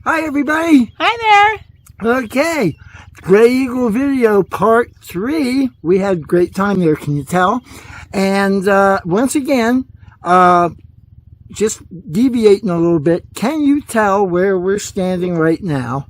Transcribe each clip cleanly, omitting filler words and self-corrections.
Hi, everybody. Hi there. Okay, Graeagle video part 3. We had a great time there, can you tell? And once again, just deviating a little bit, can you tell where we're standing right now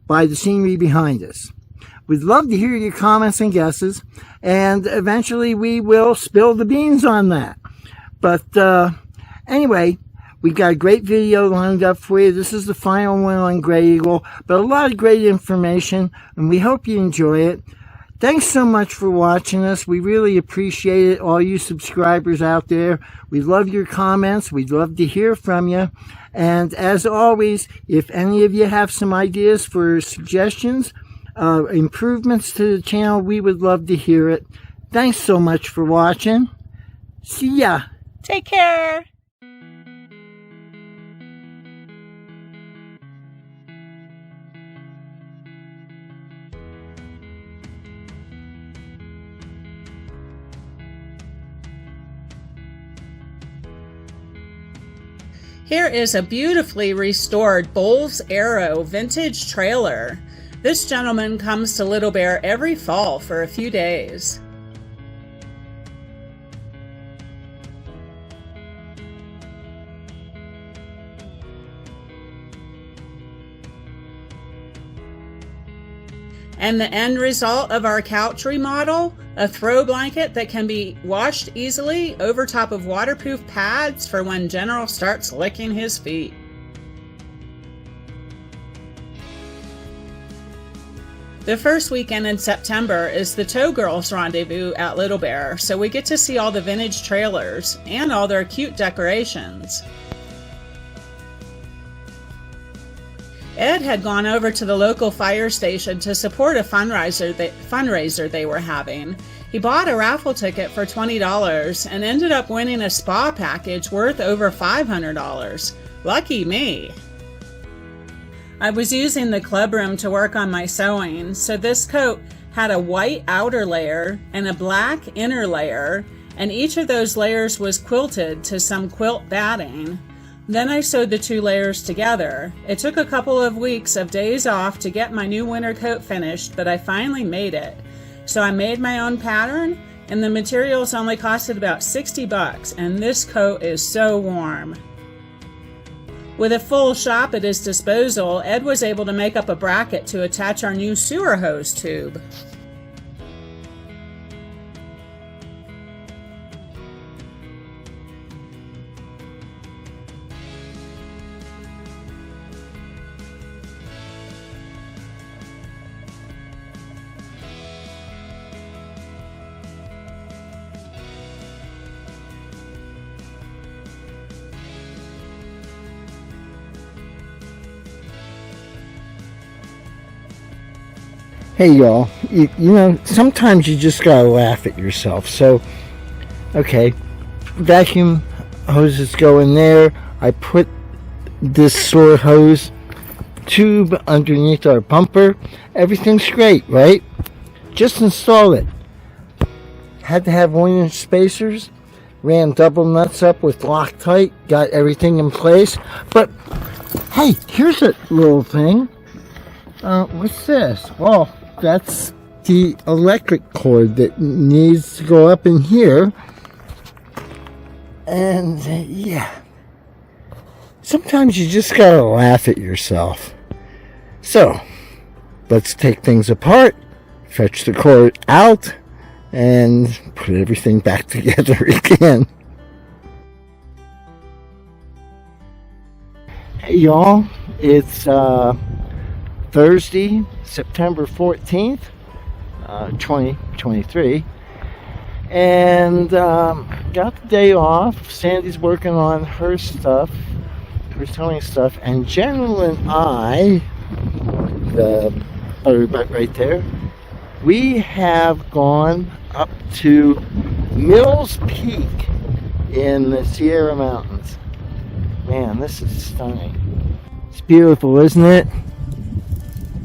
by the scenery behind us? We'd love to hear your comments and guesses, and eventually we will spill the beans on that. But anyway, we've got a great video lined up for you. This is the final one on Graeagle, but a lot of great information, and we hope you enjoy it. Thanks so much for watching us. We really appreciate it, all you subscribers out there. We love your comments. We'd love to hear from you. And as always, if any of you have some ideas for suggestions, improvements to the channel, we would love to hear it. Thanks so much for watching. See ya. Take care. Here is a beautifully restored Bull's Arrow vintage trailer. This gentleman comes to Little Bear every fall for a few days. And the end result of our couch remodel, a throw blanket that can be washed easily over top of waterproof pads for when General starts licking his feet. The first weekend in September is the Tow Girls Rendezvous at Little Bear, so we get to see all the vintage trailers and all their cute decorations. Ed had gone over to the local fire station to support a fundraiser they were having. He bought a raffle ticket for $20 and ended up winning a spa package worth over $500. Lucky me! I was using the clubroom to work on my sewing, so this coat had a white outer layer and a black inner layer, and each of those layers was quilted to some quilt batting. Then I sewed the two layers together. It took a couple of weeks of days off to get my new winter coat finished, but I finally made it. So I made my own pattern, and the materials only costed about $60, and this coat is so warm. With a full shop at his disposal, Ed was able to make up a bracket to attach our new sewer hose tube. Hey y'all, you know, sometimes you just gotta laugh at yourself. So, okay, vacuum hoses go in there. I put this sewer hose tube underneath our bumper. Everything's great, right? Just install it. Had to have 1-inch spacers. Ran double nuts up with Loctite. Got everything in place. But, hey, here's a little thing. What's this? Well, that's the electric cord that needs to go up in here. And yeah, sometimes you just gotta laugh at yourself. So let's take things apart, fetch the cord out, and put everything back together again. Hey y'all, it's Thursday, September 14th, 2023, and got the day off. Sandy's working on her stuff, her sewing stuff, and General and I, the other butt right there, we have gone up to Mills Peak in the Sierra Mountains. Man, this is stunning. It's beautiful, isn't it?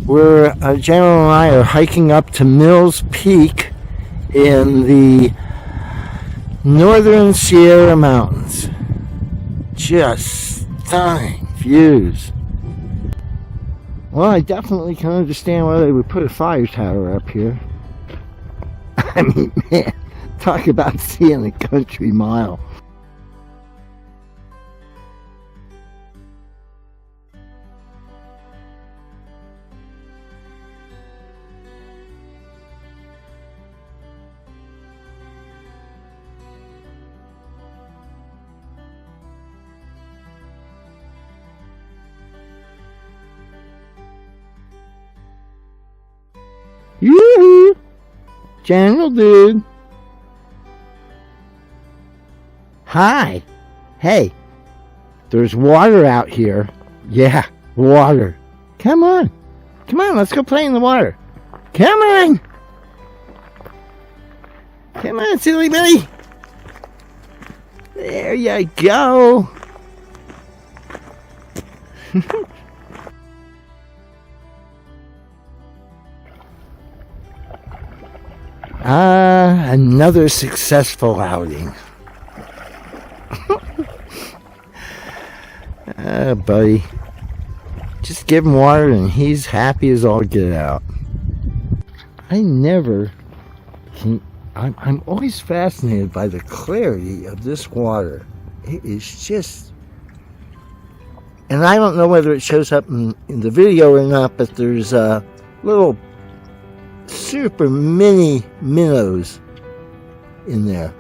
We're, General and I are hiking up to Mills Peak in the northern Sierra Mountains. Just stunning views. Well, I definitely can understand why they would put a fire tower up here. I mean, man, talk about seeing a country mile. Yoo-hoo! General dude. Hi. Hey. There's water out here. Yeah, water. Come on. Come on, let's go play in the water. Come on. Come on, silly buddy. There you go. Another successful outing. Buddy. Just give him water and he's happy as all get out. I never can... I'm always fascinated by the clarity of this water. It is just... And I don't know whether it shows up in the video or not, but there's little super mini minnows in there.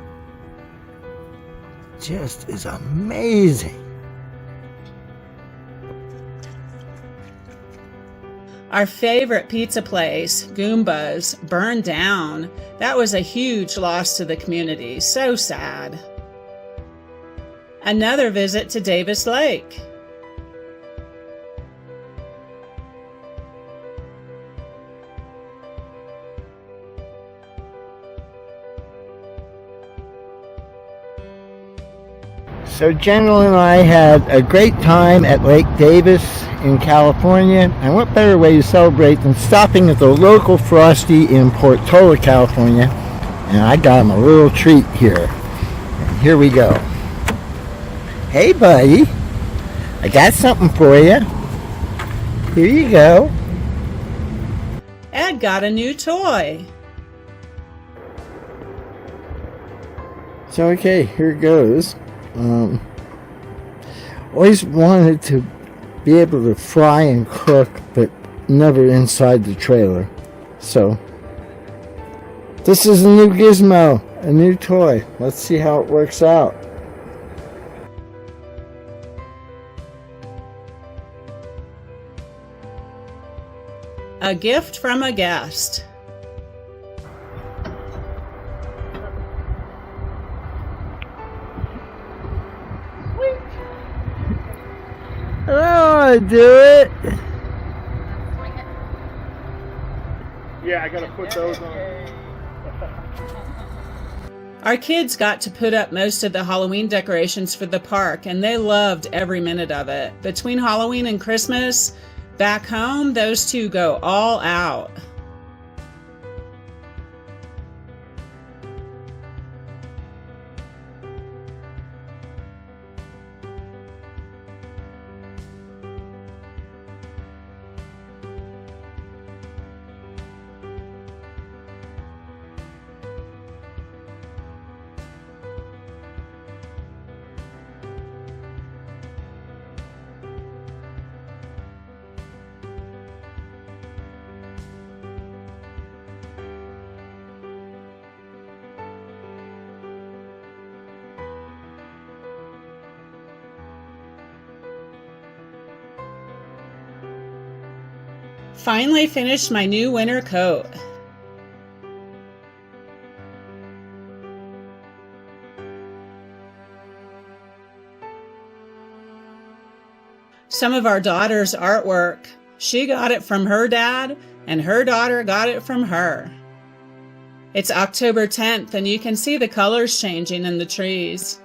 Just is amazing. Our favorite pizza place, Goomba's, burned down. That was a huge loss to the community. So sad. Another visit to Davis Lake. So General and I had a great time at Lake Davis in California, and what better way to celebrate than stopping at the local Frosty in Portola, California, and I got him a little treat here. And here we go. Hey buddy, I got something for you. Here you go. Ed got a new toy. So okay, here it goes. Always wanted to be able to fry and cook, but never inside the trailer. So this is a new gizmo, a new toy. Let's see how it works out. A gift from a guest. I don't want to do it. Yeah, I gotta put those on. Our kids got to put up most of the Halloween decorations for the park, and they loved every minute of it. Between Halloween and Christmas, back home, those two go all out. Finally finished my new winter coat. Some of our daughter's artwork. She got it from her dad, and her daughter got it from her. It's October 10th, and you can see the colors changing in the trees.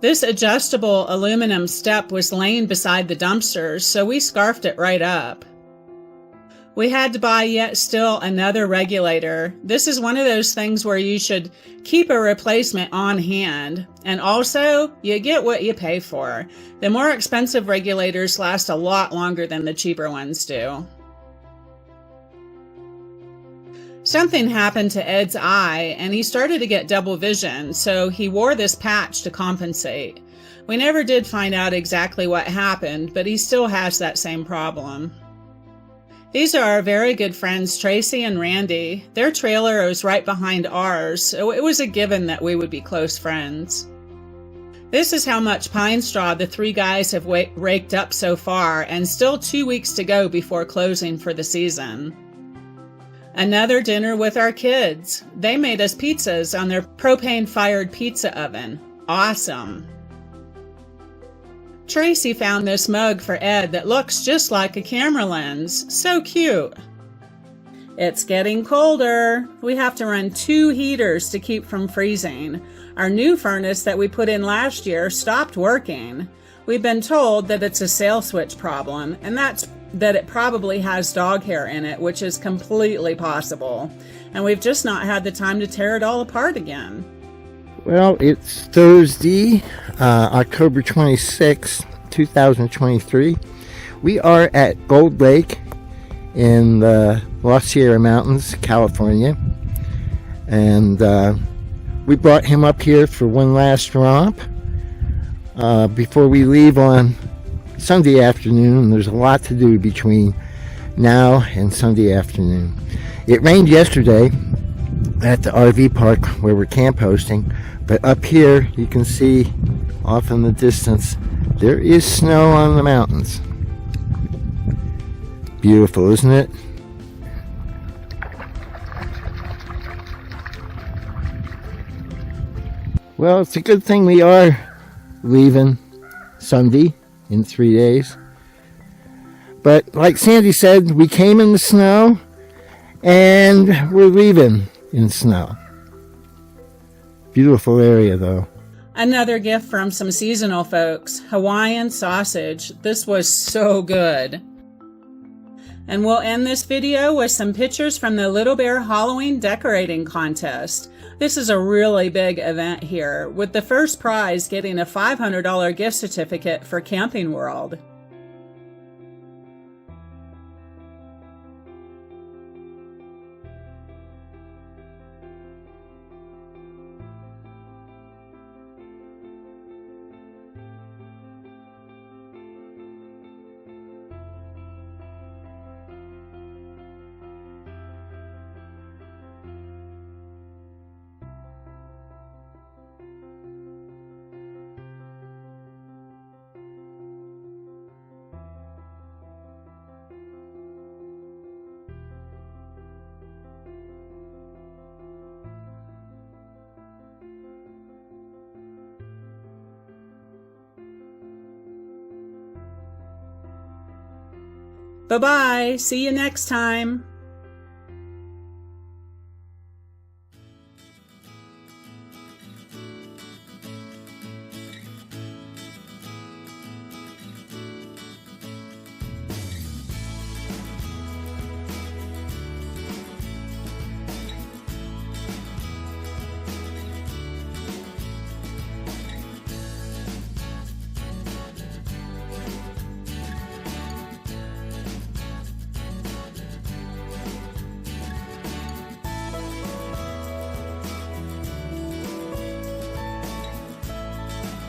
This adjustable aluminum step was laying beside the dumpsters, so we scarfed it right up. We had to buy yet still another regulator. This is one of those things where you should keep a replacement on hand. And also, you get what you pay for. The more expensive regulators last a lot longer than the cheaper ones do. Something happened to Ed's eye, and he started to get double vision, so he wore this patch to compensate. We never did find out exactly what happened, but he still has that same problem. These are our very good friends, Tracy and Randy. Their trailer was right behind ours, so it was a given that we would be close friends. This is how much pine straw the three guys have raked up so far, and still 2 weeks to go before closing for the season. Another dinner with our kids. They made us pizzas on their propane-fired pizza oven. Awesome. Tracy found this mug for Ed that looks just like a camera lens. So cute. It's getting colder. We have to run 2 heaters to keep from freezing. Our new furnace that we put in last year stopped working. We've been told that it's a sail switch problem, and that it probably has dog hair in it, which is completely possible. And we've just not had the time to tear it all apart again. Well, it's Thursday, October 26, 2023. We are at Gold Lake in the La Sierra Mountains, California. And we brought him up here for one last romp before we leave on Sunday afternoon. There's a lot to do between now and Sunday afternoon. It rained yesterday at the RV park where we're camp hosting, but up here you can see off in the distance there is snow on the mountains. Beautiful, isn't it? Well, it's a good thing we are leaving Sunday in 3 days. But like Sandy said, we came in the snow and we're leaving in snow. Beautiful area though. Another gift from some seasonal folks, Hawaiian sausage. This was so good. And we'll end this video with some pictures from the Little Bear Halloween decorating contest. This is a really big event here, with the first prize getting a $500 gift certificate for Camping World. Bye-bye. See you next time.